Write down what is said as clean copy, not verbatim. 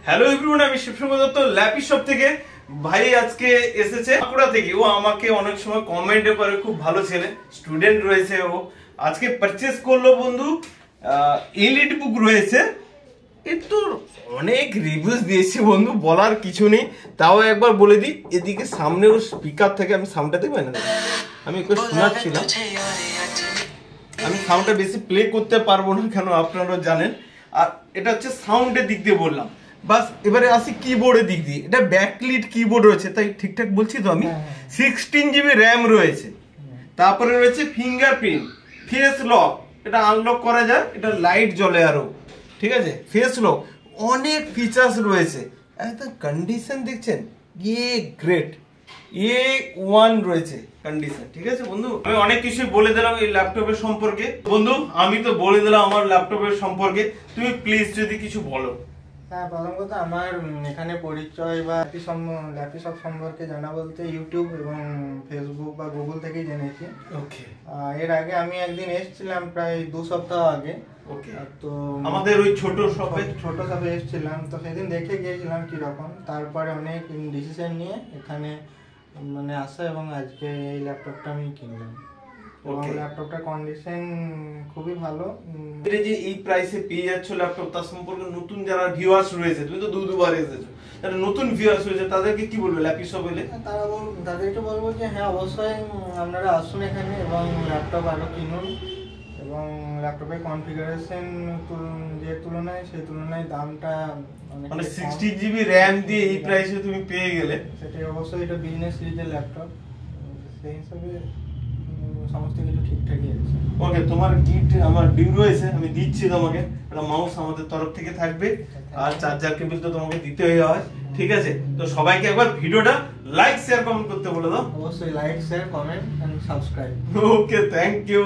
Hello everyone, আমি Shibshankar Dutta lappy shop থেকে। ভাই আজকে এসেছে বাঁকুড়া থেকে। ও আমাকে অনেক সময় কমেন্টে করে, খুব ভালো ছেলে, স্টুডেন্ট রয়েছে। ও আজকে পারচেজ করলো বন্ধু। এলইডি বুক রয়েছে। একটু অনেক রিভিউজ দিয়েছি বন্ধু, বলার কিছু নেই। তাও একবার বলে দিই, এদিকে সামনে ওর স্পিকার থেকে আমি সাউন্ডটা দেখবো না, আমি একটু শোনাচ্ছিলাম। আমি সাউন্ডটা বেশি প্লে করতে পারবো না, কেন আপনারা জানেন। আর এটা হচ্ছে সাউন্ডের দিক দিয়ে বললাম। বাস এবারে আসি কিবোর্ডের দিক দিয়ে। এটা ব্যাকলিট কিবোর্ড রয়েছে, তাই ঠিকঠাক বলছি তো আমি? 16 জিবি র্যাম রয়েছে। তারপরে রয়েছে ফিঙ্গারপ্রিন্ট, ফেস লক, এটা আনলক করা যায়, এটা লাইট জ্বলে আরো, ঠিক আছে? ফেস লক, অনেক ফিচার্স রয়েছে। একদম কন্ডিশন দেখছেন, গ্রেট A1 রয়েছে কন্ডিশন, ঠিক আছে বন্ধু? আমি অনেক কিছু বলে দিলাম এই ল্যাপটপের সম্পর্কে। বন্ধু আমি তো বলে দিলাম আমার ল্যাপটপের সম্পর্কে, তুমি প্লিজ যদি কিছু বলো। হ্যাঁ, প্রথম কথা আমার এখানে পরিচয় বা ল্যাপি শপ সম্পর্কে জানা বলতে ইউটিউব এবং ফেসবুক বা গুগল থেকেই জেনেছি। ওকে। এর আগে আমি একদিন এসেছিলাম প্রায় 2 সপ্তাহ আগে। ওকে। তো আমাদের ওই ছোট শপে এসেছিলাম, তো সেদিন দেখে গিয়েছিলাম কিরকম। তারপরে অনেক ডিসিশন নিয়ে এখানে মানে আসা এবং আজকে এই ল্যাপটপটা আমি কিনলাম। ল্যাপটপটার কন্ডিশন খুবই ভালো। যে এই প্রাইসে পেয়ে যাচ্ছ ল্যাপটপ, তার সম্পর্কে নতুন যারা ভিউয়ার্স রয়েছে, তুমি তো দুবার এসেছো, যারা নতুন ভিউয়ার্স রয়েছে তাদেরকে কি বলবে ল্যাপি শপ এলে? তাদেরকে বলবো যে হ্যাঁ, অবশ্যই আপনারা আসুন এখানে এবং ল্যাপটপ আরো কিনুন। এবং ল্যাপটপের কনফিগারেশন যে তুলনায়, সেই তুলনায় দামটা মানে 16 জিবি র্যাম দিয়ে এই প্রাইসে তুমি পেয়ে গেলে, সেটাই অবশ্যই। এটা বিজনেস সিরিজের ল্যাপটপ, সেই হিসাবে সমস্ত কিছু ঠিকঠাকই আছে। ওকে, তোমার গিফট আমার ডিউ রয়েছে, আমি দিচ্ছি তোমাকে। একটা মাউস আমাদের তরফ থেকে থাকবে, আর চার্জার কেবল তো তোমাকে দিতে হয়, ঠিক আছে? তো সবাইকে একবার ভিডিওটা লাইক শেয়ার কমেন্ট করতে বলে দাও। অবশ্যই like share comment and subscribe. Okay, thank you.